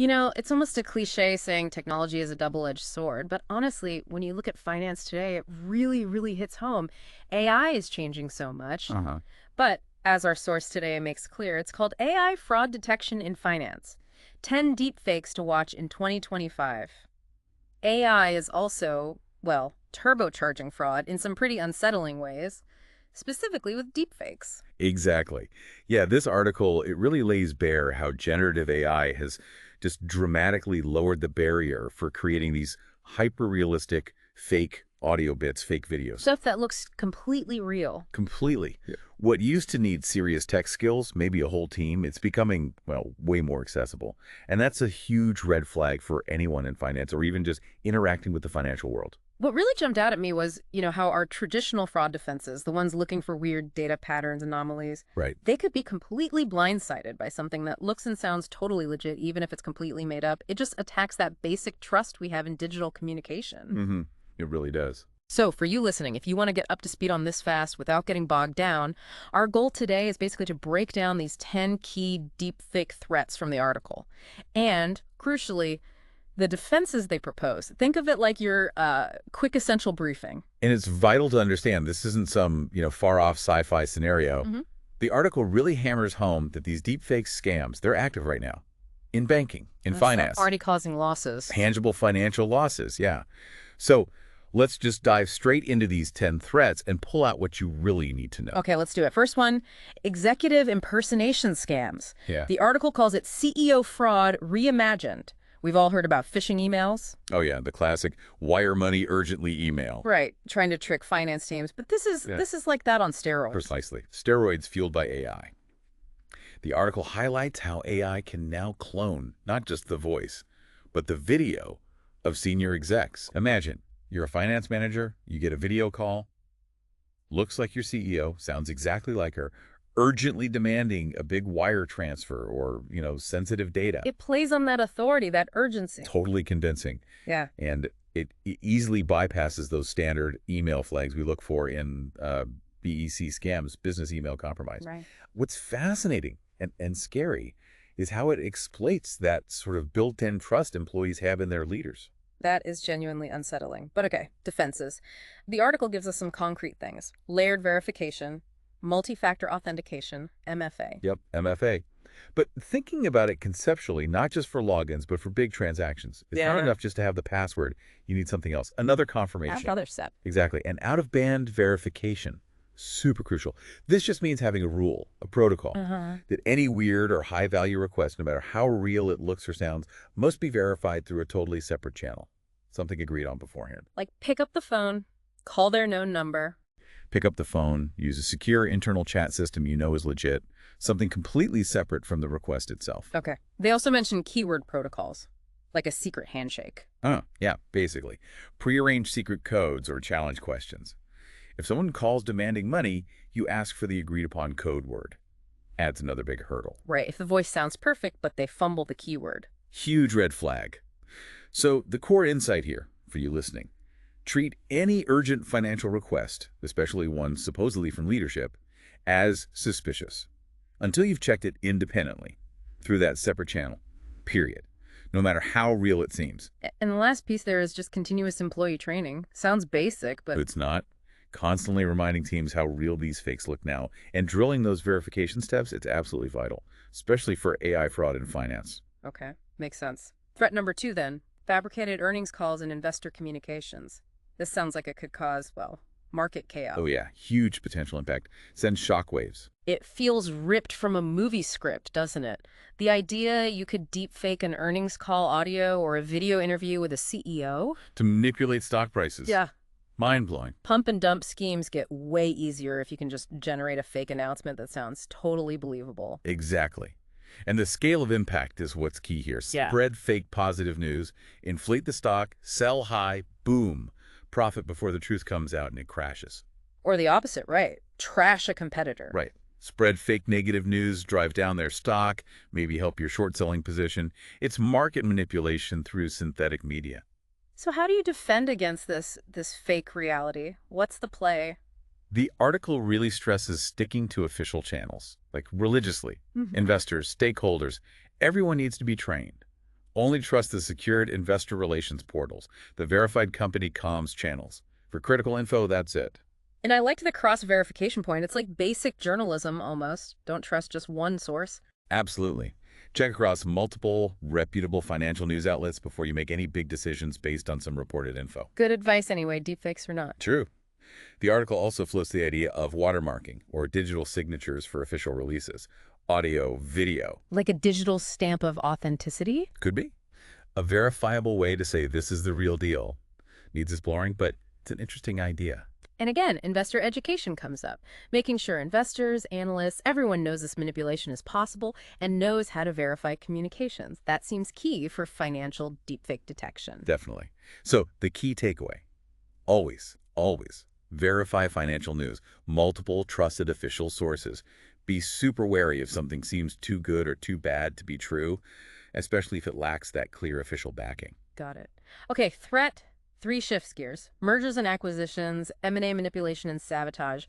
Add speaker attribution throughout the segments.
Speaker 1: You know, it's almost a cliche saying technology is a double-edged sword, but honestly, when you look at finance today, it really, really hits home. AI is changing so much,
Speaker 2: Uh-huh.
Speaker 1: but as our source today makes clear, it's called AI fraud detection in finance. 10 deepfakes to watch in 2025. AI is also, well, turbocharging fraud in some pretty unsettling ways, specifically with deepfakes.
Speaker 2: Exactly. Yeah, this article, it really lays bare how generative AI has just dramatically lowered the barrier for creating these hyper-realistic fake audio bits, fake videos.
Speaker 1: Stuff that looks completely real.
Speaker 2: Completely. Yeah. What used to need serious tech skills, maybe a whole team, it's becoming, well, way more accessible. And that's a huge red flag for anyone in finance or even just interacting with the financial world.
Speaker 1: What really jumped out at me was, how our traditional fraud defenses, the ones looking for weird data patterns, anomalies,
Speaker 2: Right.
Speaker 1: they could be completely blindsided by something that looks and sounds totally legit, even if it's completely made up. It just attacks that basic trust we have in digital communication.
Speaker 2: Mm-hmm. It really does.
Speaker 1: So for you listening, if you want to get up to speed on this fast without getting bogged down, our goal today is basically to break down these 10 key deepfake threats from the article. And, crucially, the defenses they propose. Think of it like your quick essential briefing.
Speaker 2: And it's vital to understand this isn't some, far-off sci-fi scenario.
Speaker 1: Hmm.
Speaker 2: The article really hammers home that these deepfake scams, they're active right now. In banking, in finance.
Speaker 1: Already causing losses.
Speaker 2: Tangible financial losses, yeah. So let's just dive straight into these 10 threats and pull out what you really need to know.
Speaker 1: Okay, let's do it. First one, executive impersonation scams.
Speaker 2: Yeah.
Speaker 1: The article calls it CEO fraud reimagined. We've all heard about phishing emails.
Speaker 2: Oh, yeah, the classic wire money urgently email.
Speaker 1: Right, trying to trick finance teams. But this is like that on steroids.
Speaker 2: Precisely. Steroids fueled by AI. The article highlights how AI can now clone not just the voice, but the video of senior execs. Imagine, you're a finance manager, you get a video call, looks like your CEO, sounds exactly like her, urgently demanding a big wire transfer or, sensitive data.
Speaker 1: It plays on that authority, that urgency.
Speaker 2: Totally convincing.
Speaker 1: Yeah.
Speaker 2: And it easily bypasses those standard email flags we look for in BEC scams, business email compromise.
Speaker 1: Right.
Speaker 2: What's fascinating and scary is how it exploits that sort of built-in trust employees have in their leaders.
Speaker 1: That is genuinely unsettling. But okay, defenses. The article gives us some concrete things. Layered verification, multi-factor authentication, MFA.
Speaker 2: Yep, MFA. But thinking about it conceptually, not just for logins, but for big transactions, it's not enough just to have the password. You need something else, another confirmation.
Speaker 1: Another step.
Speaker 2: Exactly. And out-of-band verification, super crucial. This just means having a rule, a protocol, that any weird or high-value request, no matter how real it looks or sounds, must be verified through a totally separate channel, something agreed on beforehand.
Speaker 1: Like pick up the phone, call their known number.
Speaker 2: Pick up the phone, use a secure internal chat system you know is legit, something completely separate from the request itself.
Speaker 1: Okay. They also mention keyword protocols, like a secret handshake.
Speaker 2: Oh, yeah, basically. Prearranged secret codes or challenge questions. If someone calls demanding money, you ask for the agreed-upon code word. Adds another big hurdle.
Speaker 1: Right. If the voice sounds perfect, but they fumble the keyword.
Speaker 2: Huge red flag. So the core insight here, for you listening, treat any urgent financial request, especially one supposedly from leadership, as suspicious until you've checked it independently through that separate channel, period, no matter how real it seems.
Speaker 1: And the last piece there is just continuous employee training. Sounds basic, but
Speaker 2: It's not. Constantly reminding teams how real these fakes look now and drilling those verification steps, it's absolutely vital, especially for AI fraud in finance.
Speaker 1: okay, makes sense. Threat number 2 then, fabricated earnings calls and investor communications. This sounds like it could cause, well, market chaos.
Speaker 2: Oh yeah, huge potential impact. Sends shockwaves.
Speaker 1: It feels ripped from a movie script, doesn't it? The idea you could deepfake an earnings call audio or a video interview with a CEO?
Speaker 2: To manipulate stock prices.
Speaker 1: Yeah.
Speaker 2: Mind-blowing.
Speaker 1: Pump and dump schemes get way easier if you can just generate a fake announcement that sounds totally believable.
Speaker 2: Exactly. And the scale of impact is what's key here.
Speaker 1: Yeah.
Speaker 2: Spread fake positive news, inflate the stock, sell high, boom. Profit before the truth comes out and it crashes.
Speaker 1: Or the opposite, right? Trash a competitor.
Speaker 2: Right. Spread fake negative news, drive down their stock, maybe help your short-selling position. It's market manipulation through synthetic media.
Speaker 1: So how do you defend against this fake reality? What's the play?
Speaker 2: The article really stresses sticking to official channels, like religiously. Investors, stakeholders, everyone needs to be trained. Only trust the secured investor relations portals, the verified company comms channels. For critical info, that's it.
Speaker 1: And I liked the cross-verification point. It's like basic journalism almost. Don't trust just one source.
Speaker 2: Absolutely. Check across multiple reputable financial news outlets before you make any big decisions based on some reported info.
Speaker 1: Good advice anyway, deepfakes or not.
Speaker 2: True. The article also floats the idea of watermarking or digital signatures for official releases. Audio, video.
Speaker 1: Like a digital stamp of authenticity?
Speaker 2: Could be. A verifiable way to say this is the real deal. Needs exploring, but it's an interesting idea.
Speaker 1: And again, investor education comes up, making sure investors, analysts, everyone knows this manipulation is possible and knows how to verify communications. That seems key for financial deepfake detection.
Speaker 2: Definitely. So the key takeaway, always verify financial news, multiple trusted official sources. Be super wary if something seems too good or too bad to be true, especially if it lacks that clear official backing.
Speaker 1: Got it. Okay, threat. 3 shifts gears. Mergers and acquisitions, M&A manipulation and sabotage.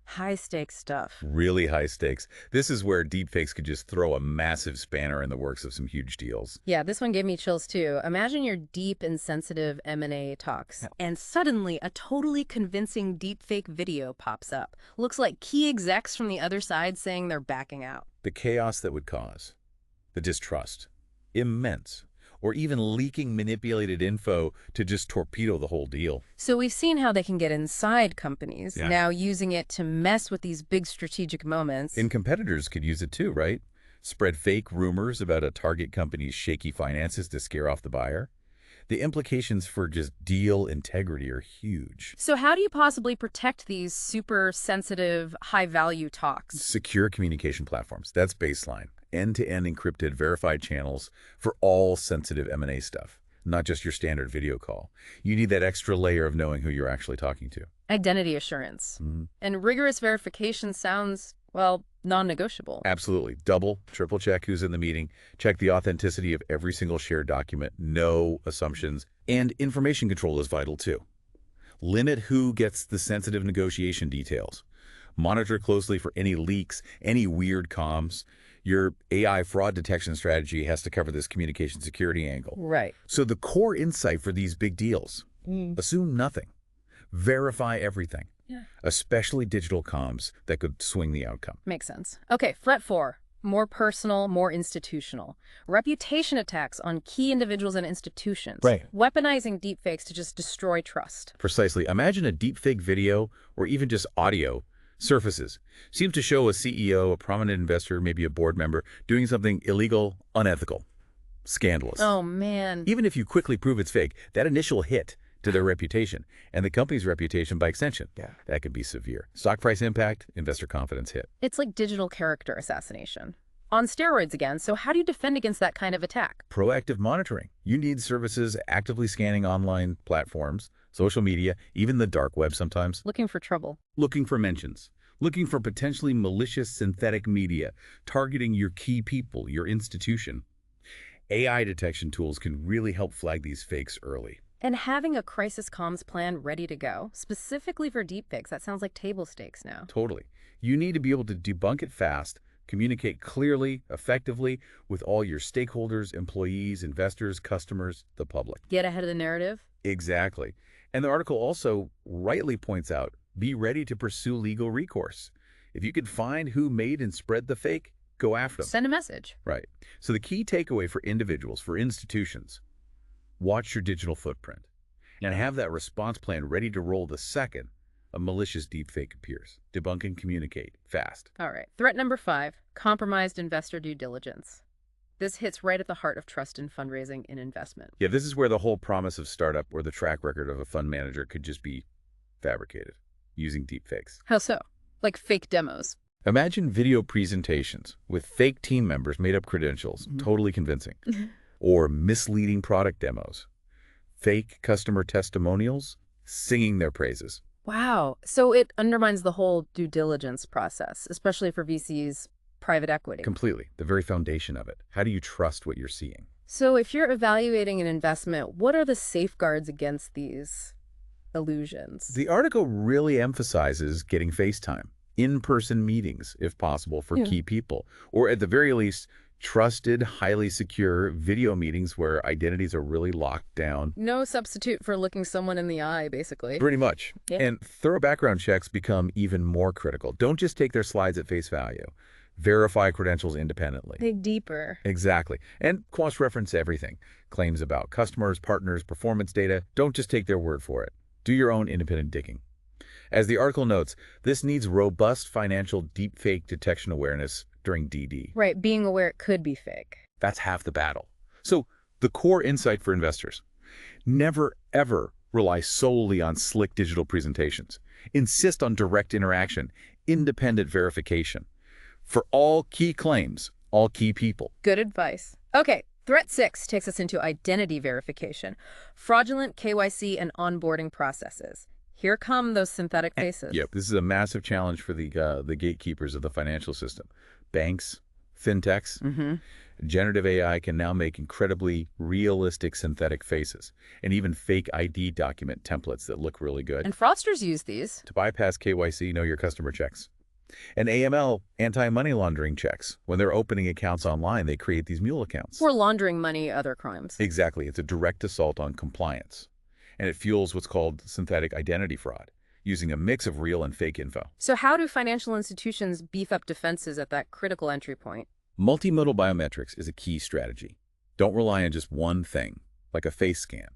Speaker 1: High-stakes stuff.
Speaker 2: Really high stakes. This is where deepfakes could just throw a massive spanner in the works of some huge deals.
Speaker 1: Yeah, this one gave me chills too. Imagine your deep and sensitive M&A talks, and suddenly a totally convincing deepfake video pops up. Looks like key execs from the other side saying they're backing out.
Speaker 2: The chaos that would cause, the distrust, immense. Or even leaking manipulated info to just torpedo the whole deal.
Speaker 1: So we've seen how they can get inside companies,
Speaker 2: Yeah.
Speaker 1: now using it to mess with these big strategic moments.
Speaker 2: And competitors could use it too, right? Spread fake rumors about a target company's shaky finances to scare off the buyer. The implications for just deal integrity are huge.
Speaker 1: So how do you possibly protect these super sensitive, high-value talks?
Speaker 2: Secure communication platforms, that's baseline. End-to-end encrypted, verified channels for all sensitive M&A stuff, not just your standard video call. You need that extra layer of knowing who you're actually talking to.
Speaker 1: Identity assurance.
Speaker 2: Mm-hmm.
Speaker 1: And rigorous verification sounds, well, non-negotiable.
Speaker 2: Absolutely. Double, triple check who's in the meeting. Check the authenticity of every single shared document. No assumptions. And information control is vital too. Limit who gets the sensitive negotiation details. Monitor closely for any leaks, any weird comms. Your AI fraud detection strategy has to cover this communication security angle.
Speaker 1: Right.
Speaker 2: So the core insight for these big deals, assume nothing. Verify everything.
Speaker 1: Yeah.
Speaker 2: Especially digital comms that could swing the outcome.
Speaker 1: Makes sense. Okay, threat 4. More personal, more institutional. Reputation attacks on key individuals and institutions.
Speaker 2: Right.
Speaker 1: Weaponizing deepfakes to just destroy trust.
Speaker 2: Precisely. Imagine a deepfake video or even just audio surfaces. Seems to show a CEO, a prominent investor, maybe a board member, doing something illegal, unethical, scandalous.
Speaker 1: Oh, man.
Speaker 2: Even if you quickly prove it's fake, that initial hit to their reputation and the company's reputation by extension, that could be severe. Stock price impact, investor confidence hit.
Speaker 1: It's like digital character assassination. On steroids again, so how do you defend against that kind of attack?
Speaker 2: Proactive monitoring. You need services actively scanning online platforms, social media, even the dark web sometimes.
Speaker 1: Looking for trouble.
Speaker 2: Looking for mentions. Looking for potentially malicious synthetic media, targeting your key people, your institution. AI detection tools can really help flag these fakes early.
Speaker 1: And having a crisis comms plan ready to go, specifically for deepfakes, that sounds like table stakes now.
Speaker 2: Totally. You need to be able to debunk it fast, communicate clearly, effectively with all your stakeholders, employees, investors, customers, the public.
Speaker 1: Get ahead of the narrative?
Speaker 2: Exactly. And the article also rightly points out, be ready to pursue legal recourse. If you can find who made and spread the fake, go after them.
Speaker 1: Send a message.
Speaker 2: Right. So the key takeaway for individuals, for institutions, watch your digital footprint and have that response plan ready to roll the second a malicious deepfake appears. Debunk and communicate fast.
Speaker 1: All right. Threat number 5, compromised investor due diligence. This hits right at the heart of trust in fundraising and investment.
Speaker 2: Yeah, this is where the whole promise of startup or the track record of a fund manager could just be fabricated using deepfakes.
Speaker 1: How so? Like fake demos.
Speaker 2: Imagine video presentations with fake team members made up credentials, totally convincing, or misleading product demos, fake customer testimonials, singing their praises.
Speaker 1: Wow. So it undermines the whole due diligence process, especially for VCs, private equity.
Speaker 2: Completely. The very foundation of it. How do you trust what you're seeing?
Speaker 1: So if you're evaluating an investment, what are the safeguards against these illusions?
Speaker 2: The article really emphasizes getting face time, in-person meetings, if possible, for key people, or at the very least, Trusted, highly secure video meetings where identities are really locked down.
Speaker 1: No substitute for looking someone in the eye, basically.
Speaker 2: Pretty much.
Speaker 1: Yeah.
Speaker 2: And thorough background checks become even more critical. Don't just take their slides at face value. Verify credentials independently.
Speaker 1: Dig deeper.
Speaker 2: Exactly. And cross-reference everything. Claims about customers, partners, performance data. Don't just take their word for it. Do your own independent digging. As the article notes, this needs robust financial deepfake detection awareness during DD.
Speaker 1: Right, being aware it could be fake.
Speaker 2: That's half the battle. So, the core insight for investors: never, ever rely solely on slick digital presentations. Insist on direct interaction, independent verification. For all key claims, all key people.
Speaker 1: Good advice. Okay, threat 6 takes us into identity verification, fraudulent KYC and onboarding processes. Here come those synthetic faces.
Speaker 2: Yep, this is a massive challenge for the gatekeepers of the financial system. Banks, fintechs, generative AI can now make incredibly realistic synthetic faces and even fake ID document templates that look really good.
Speaker 1: And fraudsters use these
Speaker 2: to bypass KYC, know your customer checks. And AML, anti-money laundering checks. When they're opening accounts online, they create these mule accounts.
Speaker 1: for laundering money, other crimes.
Speaker 2: Exactly. It's a direct assault on compliance. And it fuels what's called synthetic identity fraud, using a mix of real and fake info.
Speaker 1: So how do financial institutions beef up defenses at that critical entry point?
Speaker 2: Multimodal biometrics is a key strategy. Don't rely on just one thing, like a face scan.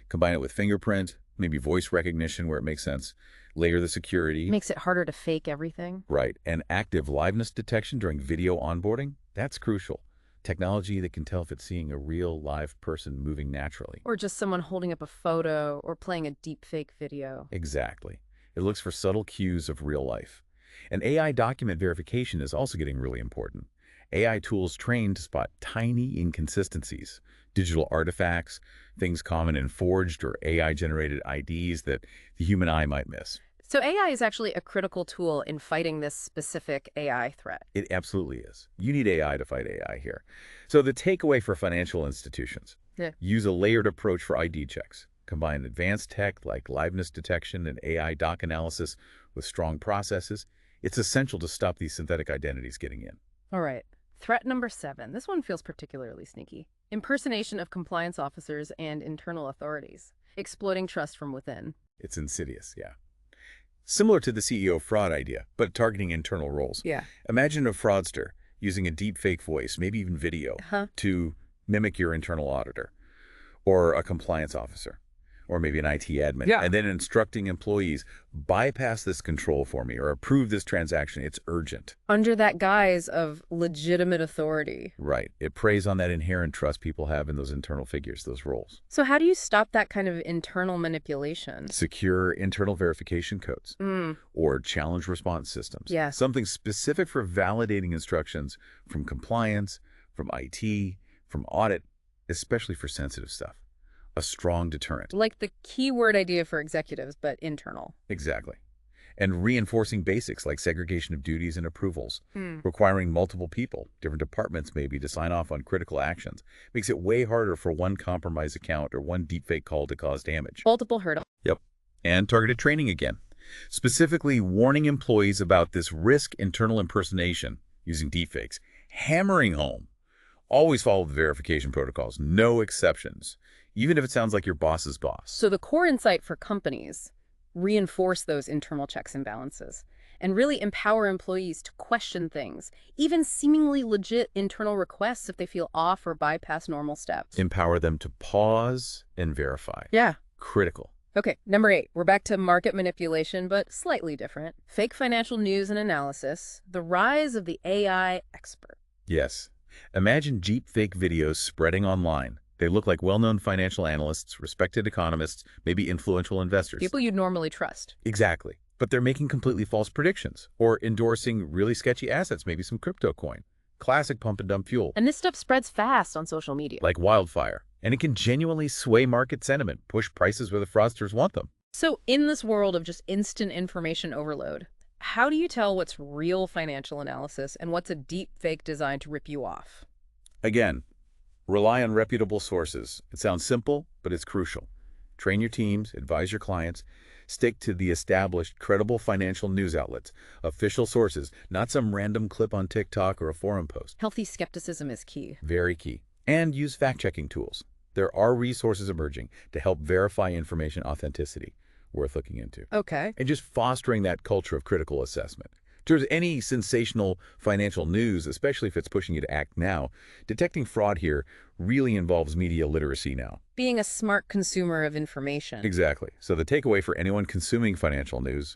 Speaker 2: Combine it with fingerprint, maybe voice recognition where it makes sense. Layer the security.
Speaker 1: Makes it harder to fake everything.
Speaker 2: Right. And active liveness detection during video onboarding, that's crucial. Technology that can tell if it's seeing a real live person moving naturally.
Speaker 1: Or just someone holding up a photo or playing a deep fake video.
Speaker 2: Exactly. It looks for subtle cues of real life. And AI document verification is also getting really important. AI tools trained to spot tiny inconsistencies, digital artifacts, things common in forged or AI-generated IDs that the human eye might miss.
Speaker 1: So AI is actually a critical tool in fighting this specific AI threat.
Speaker 2: It absolutely is. You need AI to fight AI here. So the takeaway for financial institutions: use a layered approach for ID checks. Combine advanced tech like liveness detection and AI doc analysis with strong processes. It's essential to stop these synthetic identities getting in.
Speaker 1: All right. Threat number 7. This one feels particularly sneaky. Impersonation of compliance officers and internal authorities. Exploiting trust from within.
Speaker 2: It's insidious, yeah. Similar to the CEO fraud idea, but targeting internal roles.
Speaker 1: Yeah.
Speaker 2: Imagine a fraudster using a deepfake voice, maybe even video, to mimic your internal auditor or a compliance officer or maybe an IT admin, and then instructing employees, bypass this control for me or approve this transaction. It's urgent.
Speaker 1: Under that guise of legitimate authority.
Speaker 2: Right. It preys on that inherent trust people have in those internal figures, those roles.
Speaker 1: So how do you stop that kind of internal manipulation?
Speaker 2: Secure internal verification codes or challenge response systems.
Speaker 1: Yes.
Speaker 2: Something specific for validating instructions from compliance, from IT, from audit, especially for sensitive stuff. A strong deterrent.
Speaker 1: Like the keyword idea for executives, but internal.
Speaker 2: Exactly. And reinforcing basics like segregation of duties and approvals, requiring multiple people, different departments maybe, to sign off on critical actions, makes it way harder for one compromised account or one deepfake call to cause damage.
Speaker 1: Multiple hurdles.
Speaker 2: Yep. And targeted training again. Specifically warning employees about this risk internal impersonation using deepfakes. Hammering home. Always follow the verification protocols. No exceptions. Even if it sounds like your boss's boss.
Speaker 1: So the core insight for companies: reinforce those internal checks and balances and really empower employees to question things, even seemingly legit internal requests if they feel off or bypass normal steps.
Speaker 2: Empower them to pause and verify.
Speaker 1: Yeah.
Speaker 2: Critical.
Speaker 1: Okay, number 8. We're back to market manipulation, but slightly different. Fake financial news and analysis. The rise of the AI expert.
Speaker 2: Yes. Imagine deepfake videos spreading online. They look like well-known financial analysts, respected economists, maybe influential investors.
Speaker 1: People you'd normally trust.
Speaker 2: Exactly. But they're making completely false predictions or endorsing really sketchy assets, maybe some crypto coin. Classic pump and dump fuel.
Speaker 1: And this stuff spreads fast on social media.
Speaker 2: Like wildfire. And it can genuinely sway market sentiment, push prices where the fraudsters want them.
Speaker 1: So in this world of just instant information overload, how do you tell what's real financial analysis and what's a deep fake designed to rip you off?
Speaker 2: Again, rely on reputable sources. It sounds simple, but it's crucial. Train your teams, advise your clients, stick to the established, credible financial news outlets, official sources, not some random clip on TikTok or a forum post.
Speaker 1: Healthy skepticism is key.
Speaker 2: Very key. And use fact-checking tools. There are resources emerging to help verify information authenticity, worth looking into.
Speaker 1: Okay.
Speaker 2: And just fostering that culture of critical assessment. Towards any sensational financial news, especially if it's pushing you to act now, detecting fraud here really involves media literacy now.
Speaker 1: Being a smart consumer of information.
Speaker 2: Exactly. So the takeaway for anyone consuming financial news,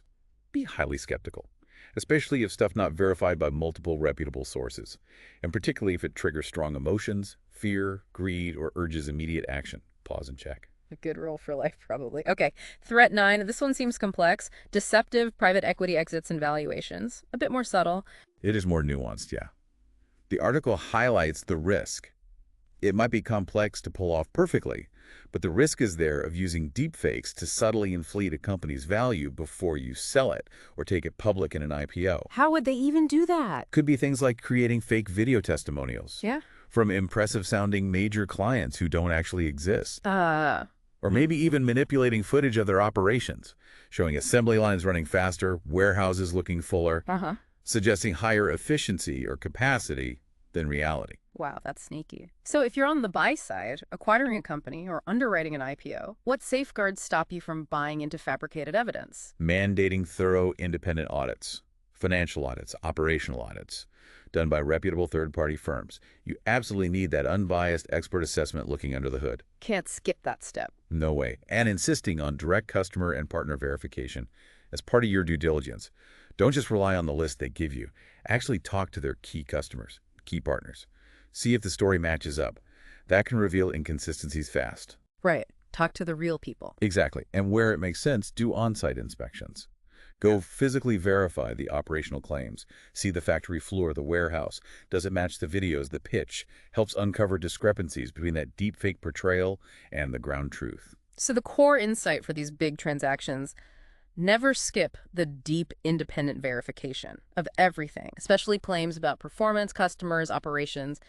Speaker 2: be highly skeptical, especially if stuff not verified by multiple reputable sources, and particularly if it triggers strong emotions, fear, greed, or urges immediate action. Pause and check.
Speaker 1: A good rule for life, probably. Okay, threat 9. This one seems complex. Deceptive private equity exits and valuations. A bit more subtle.
Speaker 2: It is more nuanced, yeah. The article highlights the risk. It might be complex to pull off perfectly, but the risk is there of using deepfakes to subtly inflate a company's value before you sell it or take it public in an IPO.
Speaker 1: How would they even do that?
Speaker 2: Could be things like creating fake video testimonials
Speaker 1: Yeah.
Speaker 2: from impressive-sounding major clients who don't actually exist. Or maybe even manipulating footage of their operations, showing assembly lines running faster, warehouses looking fuller, suggesting higher efficiency or capacity than reality.
Speaker 1: Wow, that's sneaky. So if you're on the buy side, acquiring a company or underwriting an IPO, what safeguards stop you from buying into fabricated evidence?
Speaker 2: Mandating thorough independent audits, financial audits, operational audits, done by reputable third-party firms. You absolutely need that unbiased expert assessment looking under the hood.
Speaker 1: Can't skip that step.
Speaker 2: No way. And insisting on direct customer and partner verification as part of your due diligence. Don't just rely on the list they give you. Actually talk to their key customers, key partners. See if the story matches up. That can reveal inconsistencies fast.
Speaker 1: Right. Talk to the real people.
Speaker 2: Exactly. And where it makes sense, do on-site inspections. Go physically verify the operational claims. See the factory floor, the warehouse. Does it match the videos, the pitch? Helps uncover discrepancies between that deepfake portrayal and the ground truth.
Speaker 1: So the core insight for these big transactions, never skip the deep independent verification of everything, especially claims about performance, customers, operations.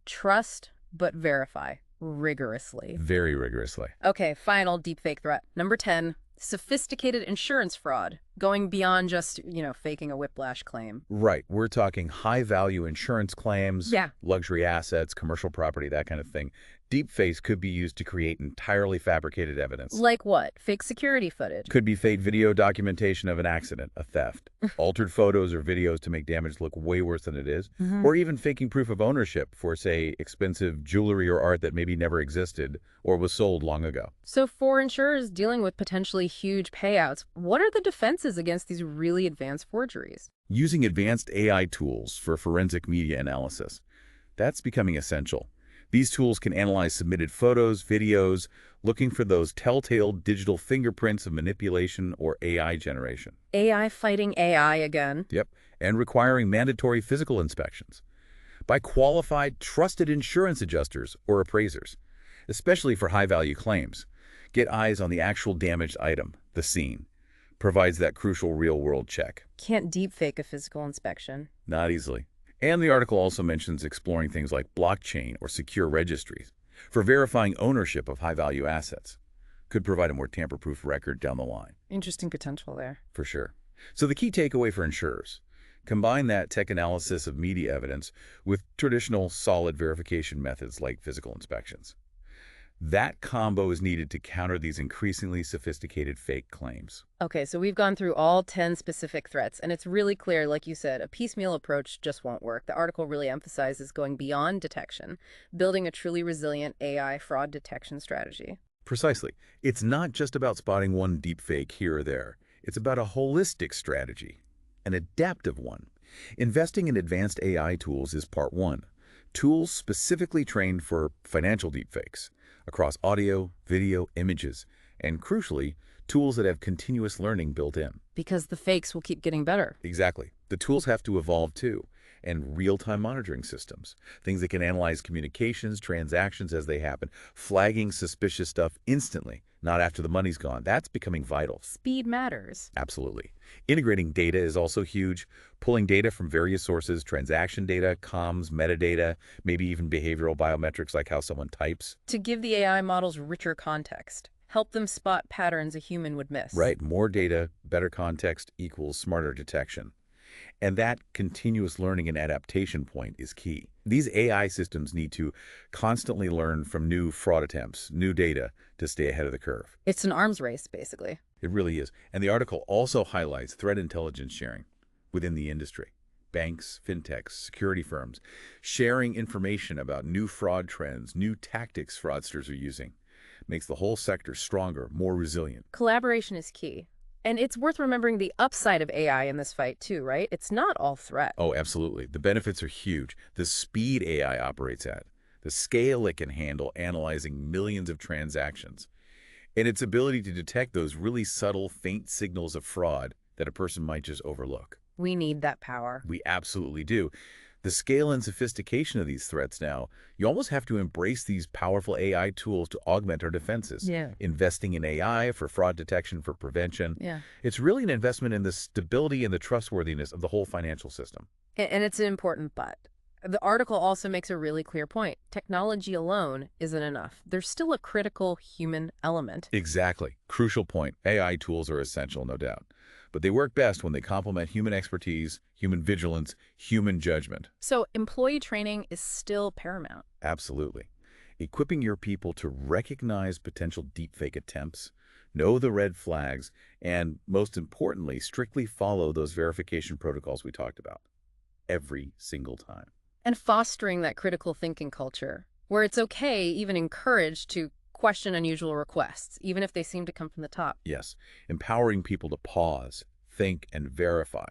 Speaker 1: Trust, but verify rigorously.
Speaker 2: Very rigorously.
Speaker 1: Okay, final deepfake threat. Number 10, sophisticated insurance fraud, going beyond just, faking a whiplash claim.
Speaker 2: Right. We're talking high-value insurance claims,
Speaker 1: Yeah.
Speaker 2: luxury assets, commercial property, that kind of thing. Deepfakes could be used to create entirely fabricated evidence.
Speaker 1: Like what? Fake security footage.
Speaker 2: Could be fake video documentation of an accident, a theft, altered photos or videos to make damage look way worse than it is, or even faking proof of ownership for, say, expensive jewelry or art that maybe never existed or was sold long ago.
Speaker 1: So for insurers dealing with potentially huge payouts, what are the defenses against these really advanced forgeries?
Speaker 2: Using advanced AI tools for forensic media analysis. That's becoming essential. These tools can analyze submitted photos, videos, looking for those telltale digital fingerprints of manipulation or AI generation.
Speaker 1: AI fighting AI again.
Speaker 2: Yep, and requiring mandatory physical inspections by qualified, trusted insurance adjusters or appraisers, especially for high-value claims. Get eyes on the actual damaged item, the scene. Provides that crucial real-world check.
Speaker 1: Can't deepfake a physical inspection.
Speaker 2: Not easily. And the article also mentions exploring things like blockchain or secure registries for verifying ownership of high-value assets. Could provide a more tamper-proof record down the line.
Speaker 1: Interesting potential there.
Speaker 2: For sure. So the key takeaway for insurers, combine that tech analysis of media evidence with traditional solid verification methods like physical inspections. That combo is needed to counter these increasingly sophisticated fake claims.
Speaker 1: Okay, so we've gone through all 10 specific threats, and it's really clear, like you said, a piecemeal approach just won't work. The article really emphasizes going beyond detection, building a truly resilient AI fraud detection strategy.
Speaker 2: Precisely. It's not just about spotting one deepfake here or there. It's about a holistic strategy, an adaptive one. Investing in advanced AI tools is part one. Tools specifically trained for financial deepfakes across audio, video, images, and crucially, tools that have continuous learning built in.
Speaker 1: Because the fakes will keep getting better.
Speaker 2: Exactly. The tools have to evolve too, and real-time monitoring systems, things that can analyze communications, transactions as they happen, flagging suspicious stuff instantly, not after the money's gone. That's becoming vital.
Speaker 1: Speed matters.
Speaker 2: Absolutely. Integrating data is also huge. Pulling data from various sources, transaction data, comms, metadata, maybe even behavioral biometrics like how someone types.
Speaker 1: To give the AI models richer context. help them spot patterns a human would miss.
Speaker 2: Right, more data, better context equals smarter detection. And that continuous learning and adaptation point is key. These AI systems need to constantly learn from new fraud attempts, new data to stay ahead of the curve.
Speaker 1: It's an arms race, basically.
Speaker 2: It really is. And the article also highlights threat intelligence sharing within the industry. Banks, fintechs, security firms, sharing information about new fraud trends, new tactics fraudsters are using, makes the whole sector stronger, more resilient.
Speaker 1: Collaboration is key. And it's worth remembering the upside of AI in this fight, too, right? It's not all threat.
Speaker 2: Oh, absolutely. The benefits are huge. The speed AI operates at, the scale it can handle analyzing millions of transactions, and its ability to detect those really subtle, faint signals of fraud that a person might just overlook.
Speaker 1: We need that power.
Speaker 2: We absolutely do. The scale and sophistication of these threats now, you almost have to embrace these powerful AI tools to augment our defenses.
Speaker 1: Yeah.
Speaker 2: Investing in AI for fraud detection, for prevention.
Speaker 1: Yeah.
Speaker 2: It's really an investment in the stability and the trustworthiness of the whole financial system.
Speaker 1: And it's an important but. The article also makes a really clear point. Technology alone isn't enough. There's still a critical human element.
Speaker 2: Exactly. Crucial point. AI tools are essential, no doubt. But they work best when they complement human expertise, human vigilance, human judgment.
Speaker 1: So employee training is still paramount.
Speaker 2: Absolutely. Equipping your people to recognize potential deepfake attempts, know the red flags, and most importantly, strictly follow those verification protocols we talked about every single time.
Speaker 1: And fostering that critical thinking culture, where it's okay, even encouraged, to question unusual requests, even if they seem to come from the top.
Speaker 2: Yes, empowering people to pause, think, and verify,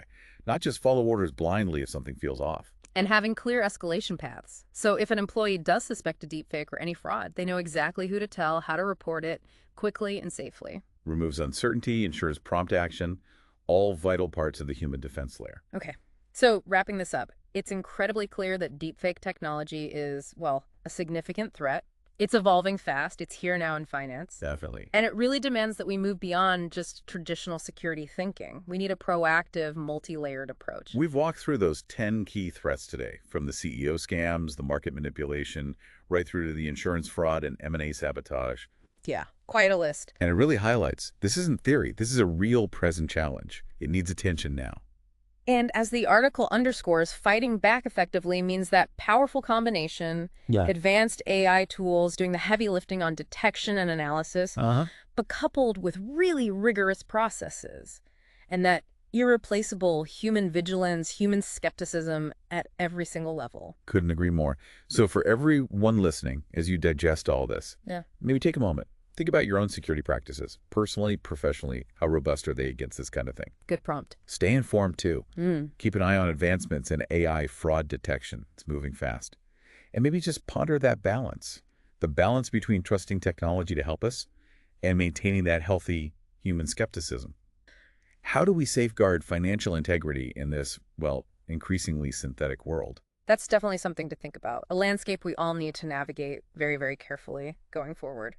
Speaker 2: not just follow orders blindly if something feels off.
Speaker 1: And having clear escalation paths. So if an employee does suspect a deepfake or any fraud, they know exactly who to tell, how to report it, quickly and safely.
Speaker 2: Removes uncertainty, ensures prompt action, all vital parts of the human defense layer.
Speaker 1: Okay, so wrapping this up, it's incredibly clear that deepfake technology is, well, a significant threat. It's evolving fast. It's here now in finance.
Speaker 2: Definitely.
Speaker 1: And it really demands that we move beyond just traditional security thinking. We need a proactive, multi-layered approach.
Speaker 2: We've walked through those 10 key threats today, from the CEO scams, the market manipulation, right through to the insurance fraud and M&A sabotage.
Speaker 1: Yeah, quite a list.
Speaker 2: And it really highlights, this isn't theory. This is a real present challenge. It needs attention now.
Speaker 1: And as the article underscores, fighting back effectively means that powerful combination, advanced AI tools doing the heavy lifting on detection and analysis, but coupled with really rigorous processes, and that irreplaceable human vigilance, human skepticism at every single level.
Speaker 2: Couldn't agree more. So for everyone listening, as you digest all this, maybe take a moment. Think about your own security practices, personally, professionally. How robust are they against this kind of thing?
Speaker 1: Good prompt.
Speaker 2: Stay informed, too. Keep an eye on advancements in AI fraud detection. It's moving fast. And maybe just ponder that balance, the balance between trusting technology to help us and maintaining that healthy human skepticism. How do we safeguard financial integrity in this, well, increasingly synthetic world?
Speaker 1: That's definitely something to think about, a landscape we all need to navigate very, very carefully going forward.